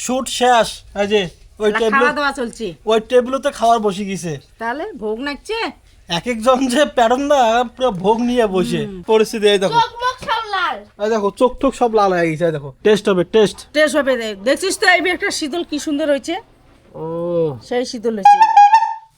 Shoot শেষ। এই যে ওই টেবিলে খাওয়া দাওয়া চলছে। ওই টেবিলেতে খাওয়ার বসে গেছে। তাহলে ভোগ নাচছে। এক একজন যে প্যারন না পুরো ভোগ নিয়ে বসে পরিস্থিতি। এই দেখো এই দেখো চোখ টোক সব লাল হয়ে গেছে। এই দেখো টেস্ট হবে টেস্ট হবে। দেখছিস তো এই একটা শীতল কি সুন্দর হয়েছে। ও সেই শীতল হয়েছে।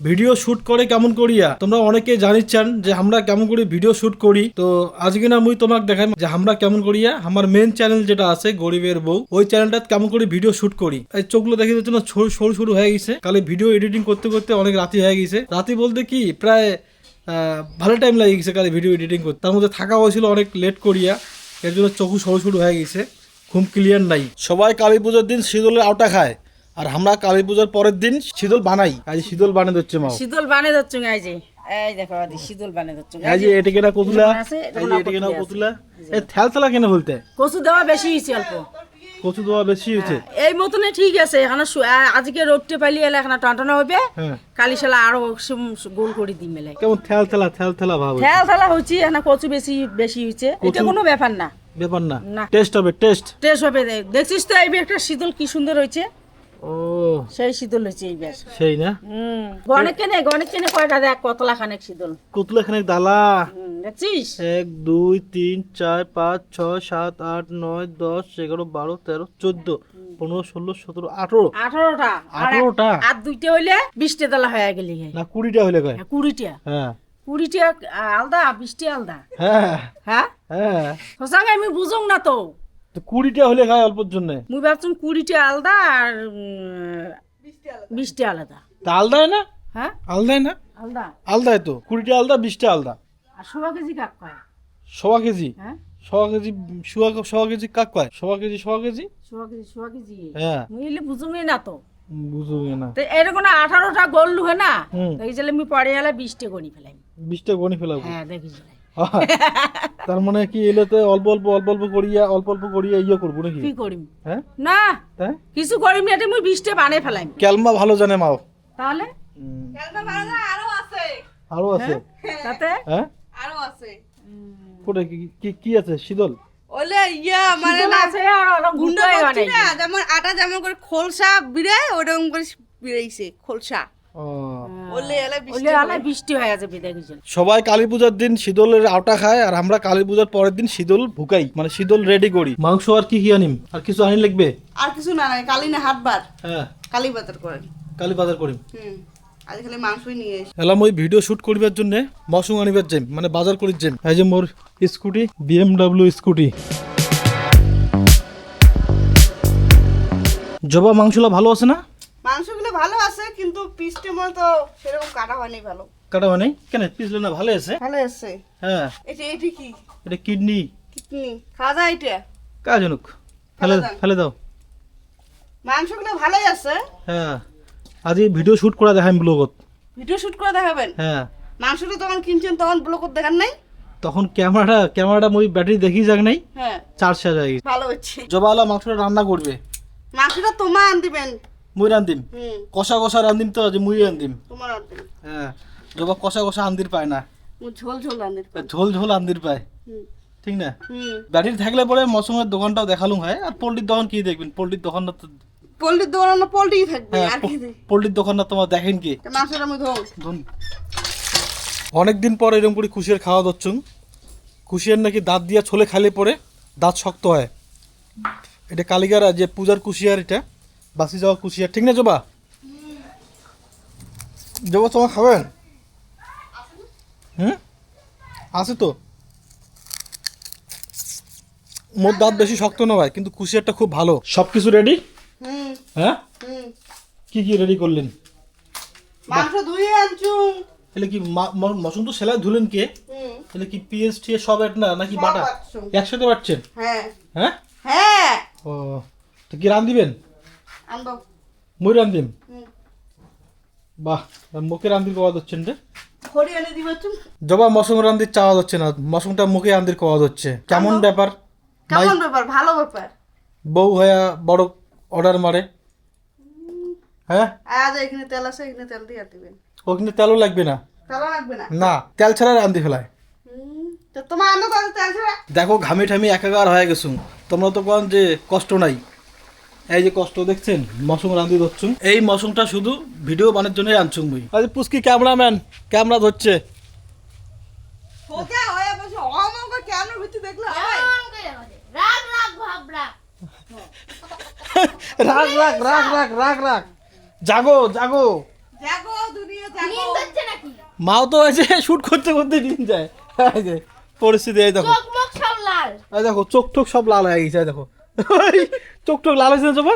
ভিডিও শুট করে কেমন করিয়া তোমরা অনেকে জানিচ্ছেন যে আমরা কেমন করে ভিডিও শুট করি। তো আজকে না মুই তোমাকে দেখাই যে আমরা কেমন করিয়া আমার মেন চ্যানেল যেটা আছে গরিবের বউ, ওই চ্যানেলটা কেমন করে ভিডিও শুট করি। এই চোখগুলো দেখে যাচ্ছে না সরু সরু হয়ে গেছে। কালে ভিডিও এডিটিং করতে করতে অনেক রাতি হয়ে গেছে। রাতি বলতে কি প্রায় ভালো টাইম লাগে গেছে কালে ভিডিও এডিটিং করতে। তার মধ্যে থাকা হয়েছিল অনেক লেট করিয়া, এর জন্য চোখু সরু সরু হয়ে গেছে, ঘুম ক্লিয়ার নাই। সবাই কালী পুজোর দিন শীতলের আওটা খায়, আর আমরা কালী পূজার পরের দিন শীতল বানাই। আজ শীতল বানিয়ে দিচ্ছে মা। শীতল বানিয়ে দিচ্ছ এই যে এই দেখো আদি শীতল বানিয়ে দিচ্ছ। এই যে এটা কেনা কতুলা, এই যে এটা কেনা কতুলা। এই থালতলা কেন বলতে? কচু দেওয়া বেশি হয়েছে অল্প। কচু দেওয়া বেশি হয়েছে। এই মতনে ঠিক আছে। এখানে আজকে রোদতে পাইলি এলে এখানে টানটানা হবে। কালি শালা আরো গোল করে দিই মেলে। কেমন থালতলা থালতলা ভাব। থালতলা হচ্ছে এখানে কচু বেশি বেশি হয়েছে। এটা কোনো ব্যাপার না। ব্যাপার না। টেস্ট হবে টেস্ট। টেস্ট হবে। দেখছিস তো এই একটা শীতল কি সুন্দর হয়েছে। ও সেই শীতল হয়েছে এই বেশ। সেই না। গণেক কেনে কয়টা দেখ কতলা খানেক শীতল। কতলা খানেক দালা। দেখছিস 1 2 3 4 5 6 7 8 9 10 11 12 13 14 15 16 17 18 18টা। 18টা আর দুইটা হইলে 20টা দালা হয়ে গেলি না 20টা হইলে কয় 20টা। হ্যাঁ 20টা আলাদা 20টা আলাদা। হ্যাঁ হ্যাঁ হ্যাঁ সসাঙ্গে আমি বুঝুং না তো। 20টা হলে খায় অল্পর জন্য। মুই ভাবছুম 20টা আলাদা আর 20টা আলাদা। তা আলাদাই না? হ্যাঁ আলাদাই না? আলাদা আলাদাই তো। 20টা আলাদা 20টা আলাদা। আর 100 কেজি কাক কয়? 100 কেজি। হ্যাঁ 100 কেজি 100 কেজি কাক কয়? 100 কেজি 100 কেজি। 100 কেজি হ্যাঁ মুই এলে বুঝুমই না তো। বুঝুগে না। তো এরকম 18টা গোল হয় না। এই যে আমি পড়ে গেলে 20টা গনি ফেলাই। 20টা গনি ফেলাবো। হ্যাঁ দেখিস তার মানে কি এলোতে অল্প অল্প অল্প অল্প করিয়া ইয়ে করবো নাকি? কি করিম? হ্যাঁ না তাই কিছু করিম না। এটা মুই 20টা বানাই ফেলাই। ক্যালমা ভালো জানে মাও। তাহলে আরো আছে। আরো আছে তাতে হ্যাঁ আরো আছে। কোটে কি কি আছে? শীতল ওলে মানে শীতল আছে আর অনেক গুন্ডা গুন্ডাই করছি বানাই। না, যেমন আটা যেমন করে খোলসা বিড়ায় ওরকম করে বিড়াইছে খোলসা। ও ওলে এলে ওলে আলা 20টি হয়ে যাবে দেখিস। সবাই কালী পূজার দিন শীতলের আটা খায়, আর আমরা কালী পূজার পরের দিন শীতল ভুকাই, মানে শীতল রেডি করি। মাংস আর কি কি আনিম? আর কিছু আনি লাগবে? আর কিছু না নাই, কালি না হাটবার হ্যাঁ কালি বাজার করেন। কালী বাজার করিম। আজ খালি মাংসই নিয়ে এসে। এলাম ওই ভিডিও শুট করিবার জন্য মশং আনিবার যাই, মানে বাজার করির যাই। এই যে মোর স্কুটি, BMW স্কুটি। জবা মাংসলা ভালো আছে না? মাংসগুলো ভালো আছে কিন্তু পিসটা মনে তো সেরকম কাটা হয়নি ভালো। কাটা হয় নাই কেন? পিছলে না ভালো আছে। ভালো আছে। হ্যাঁ এটা কি? এটা কিডনি। কিডনি খাওয়া যায় এটা? কাজ জানুক, ফেলে ফেলে দাও। মাংসগুলো ভালোই আছে। হ্যাঁ আজ এই ভিডিও শুট করা দেখাম ব্লগত। ভিডিও শুট করে দেখাবেন? হ্যাঁ মাংসটা তখন কিনছেন তখন ব্লগত দেখান নাই? তখন ক্যামেরাটা মই ব্যাটারি দেখি যাক নাই, হ্যাঁ চার্জ শেষ হয়ে গেছে। ভালো হচ্ছে। জবালা মাংসটা রান্না করবে। মাংসটা তোমা আন দিবেন। মুই রান্দিম কষা কষা রান্দিম তো, যে মুই রান্দিম। তোমার আন দিবেন। হ্যাঁ জবা কষা কষা আন্দির পায় না, ঝোল ঝোল আন দিবেন। ঝোল ঝোল আন্দির পায়। ঠিক না? হুম ব্যাটারি থাকলে পরে মৌসুমের দোকানটাও দেখালুম হয়। আর পোল্ট্রির দোকান কি দেখবেন? পোল্ট্রির দোকানটা তো পোল্ট্রির দোকান না পোল্ট্রি থাকবে আর কি? পোল্ট্রির দোকানটা তোমার দেখেন কি? মাংসটা আমি ধোন। অনেকদিন পর এরকম করে কুশিয়ার খাওয়া দচ্ছুন। কুশিয়ার নাকি দাঁত দিয়া ছোলে খাইলে পরে দাঁত শক্ত হয়। এটা কালিগারা যে পূজার কুশিয়ার, এটা বাসি যাওয়া কুশিয়ার। ঠিক না জবা? জবা তোমার খাবেন? হুম আছে তো। মোর দাঁত বেশি শক্ত নয় কিন্তু কুশিয়ারটা খুব ভালো। সব কিছু রেডি? হুম হ্যাঁ হুম কি কি রেডি করলেন? মাংস ধুয়ে আনছুম। তাহলে কি মশন তো সেলাই ধুলেন কে? তাহলে কি পিএস টি সব এক না নাকি বাটা একসাথে বাটছেন? হ্যাঁ হ্যাঁ হ্যাঁ ও তো কি রান দিবেন? আনবো। মই রান দিম। বাহ মুখে রান দির কোয়া হচ্ছেন রে। খড়ি এনে দিবাছুম। জবা মশং রান দির চাওয়া হচ্ছে না, মশংটা মুখে রান দির কোয়া হচ্ছে। কেমন ব্যাপার? কেমন ব্যাপার? ভালো ব্যাপার। বউ হয়ে বড় অর্ডার মারে। হ্যাঁ আজ এখানে তেল আছে, এখানে তেল দিয়ে দিবেন। ওখানে তেলও লাগবে না? তেল লাগবে না। না তেল ছাড়া রান দি ফেলায়। তো তোমার আনো তো তেল ছাড়া। দেখো ঘামি ঠামি একাকার হয়ে গেছুম। তোমরা তো কোন যে কষ্ট নাই। এই যে কষ্ট দেখছেন মশং রাঁধি ধরছুন এই মশংটা শুধু ভিডিও বানার জন্যই আনছুন মুই আজ পুস্কি ক্যামেরাম্যান ক্যামেরা ধরছে সোজা হয়ে বসে অমঙ্গ কেমন ভিতরে দেখলে হয় রাগ রাগ ভাব রাগ রাগ রাগ রাগ রাগ রাগ রাগ জাগো জাগো জাগো দুনিয়া জাগো নিন হচ্ছে নাকি মাও তো এসে শুট করতে করতে দিন যায় এই যে পরিস্থিতি এই দেখো চোখ মুখ সব লাল এই দেখো চোখ টোক সব লাল হয়ে গেছে এই দেখো চোখ টোক লাল হয়েছে না জবা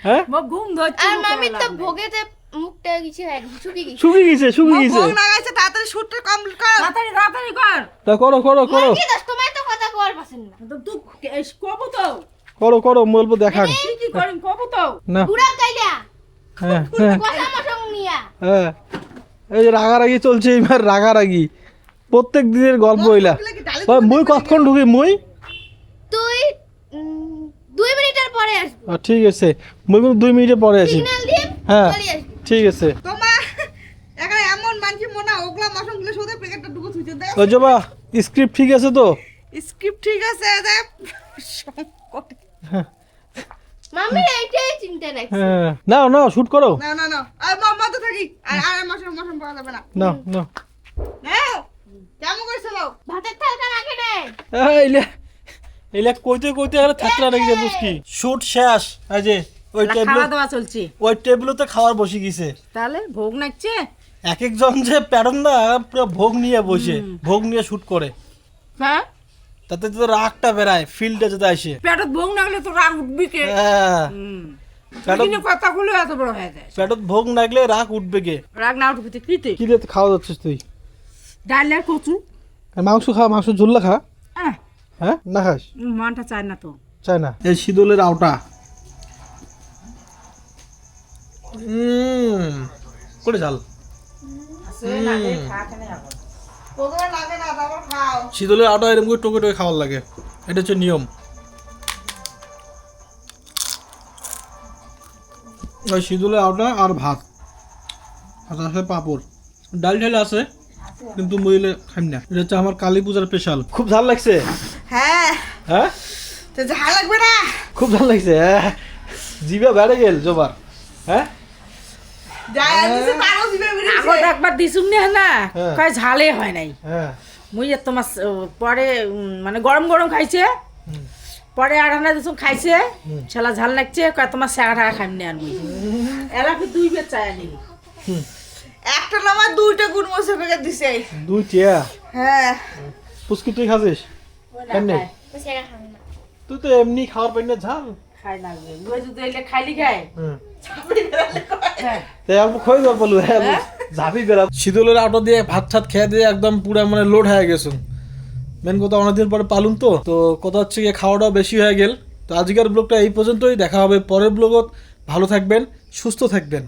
হ্যাঁ মোক ঘুম ধরছে আর মামি তো ভোগেতে মুখটা কিছু হয়ে গেছে শুকিয়ে গেছে শুকিয়ে গেছে ভোগ না গেছে তাড়াতাড়ি শুটটা কমপ্লিট করো তাড়াতাড়ি তাড়াতাড়ি কর তা করো করো করো কি দোষ তোমার তো কথা কর পাছেন না তো তুই কবো তো করো করো বলবো দেখান কি করিম কবো তো না পুরা গাইলা হ্যাঁ হ্যাঁ কথা মশং নিয়া হ্যাঁ এই যে রাগারাগি চলছে এবার রাগারাগি প্রত্যেক দিনের গল্প হইলা ওই মুই কতক্ষণ ঢুকি মুই তুই 2 মিনিটের পরে আসবি ঠিক আছে মুই কিন্তু 2 মিনিটে পরে আসি সিগন্যাল দিম হ্যাঁ চলে আসবি ঠিক আছে তোমার এখানে এমন মানছি মনে হয় ওগুলা মশনগুলো শুধু প্যাকেটটা ঢুকে থুইছে দে ওই জবা স্ক্রিপ্ট ঠিক আছে তো স্ক্রিপ্ট ঠিক আছে দে মামি এইটাই চিন্তা রাখছি হ্যাঁ নাও নাও শুট করো না না না আর মামা তো থাকি আর আর মশন মশন পাওয়া যাবে না নাও নাও নাও কেমন করে চালাও ভাতের থালটা রাখে নে এইলে এইলে কইতে কইতে আর থাকলা নাকি যে বুঝকি শুট শেষ এই যে ওই টেবিল খাওয়া দাওয়া চলছে ওই টেবিলতে খাওয়ার বসে গেছে তাহলে ভোগ নাচছে এক একজন যে প্যারন না পুরো ভোগ নিয়ে বসে ভোগ নিয়ে শুট করে হ্যাঁ তাতে তো রাগটা বেরায় ফিল্ডে যেতে আসে পেটত ভোগ না হলে তো রাগ উঠবি কে হ্যাঁ পেটত কিন্তু কথাগুলো এত বড় হয়ে যায় পেটত ভোগ লাগলে রাগ উঠবে কে রাগ না উঠবি কিতে কি দিয়ে খাওয়া যাচ্ছিস তুই ডাল আর কচু আর মাংস খা মাংস ঝুল্লা খা আহ, হ্যাঁ না খাস মানটা চায় না তো চাই না এই শীতলের আওটা করে ঝাল প্রথমে লাগে না তারপর খাও শীতলের আওটা এরকম করে টোকে টোকে খাওয়ার লাগে এটা হচ্ছে নিয়ম ওই শীতলের আওটা আর ভাত আর তার সাথে পাঁপড় ডাল ঢাল আছে কিন্তু মহিলে খাই না এটা হচ্ছে আমার কালী পূজার স্পেশাল খুব ঝাল লাগছে হ্যাঁ হ্যাঁ তো ঝাল লাগবে না খুব ঝাল লাগছে হ্যাঁ জিভে বেড়ে গেল জবার হ্যাঁ যাই দিছে তারও দিবে আগত একবার দিছুম না হ্যাঁ। কয় ঝালে হয় নাই হ্যাঁ মুই যে তোমার পরে মানে গরম গরম খাইছে পরে আড়ানা দিছুম খাইছে ছেলা ঝাল লাগছে কয় তোমার স্যাগা টাকা খাইম নি আর মুই এলাকে 2 বের চাই আনি একটা নামা দুইটা গুড় মশলা প্যাকেট দিছে দুই টিয়া হ্যাঁ পুষ্কি তুই খাসিস এমনি সেটা খাবি না তুই তো এমনি খাওয়ার পাই না ঝাল খাই না ওই যদি এলে খাইলি খাই হ্যাঁ তাই অল্প খই গল্প বলু ঝাপি বেড়া শীতলের আটো দিয়ে ভাত ঠাত খেয়ে দিয়ে একদম পুরা মানে লোড হয়ে গেছে মেন কথা অনেকদিন পরে পালুন তো কথা হচ্ছে গিয়ে খাওয়াটাও বেশি হয়ে গেল তো আজকের ব্লগটা এই পর্যন্তই দেখা হবে পরের ব্লগত ভালো থাকবেন সুস্থ থাকবেন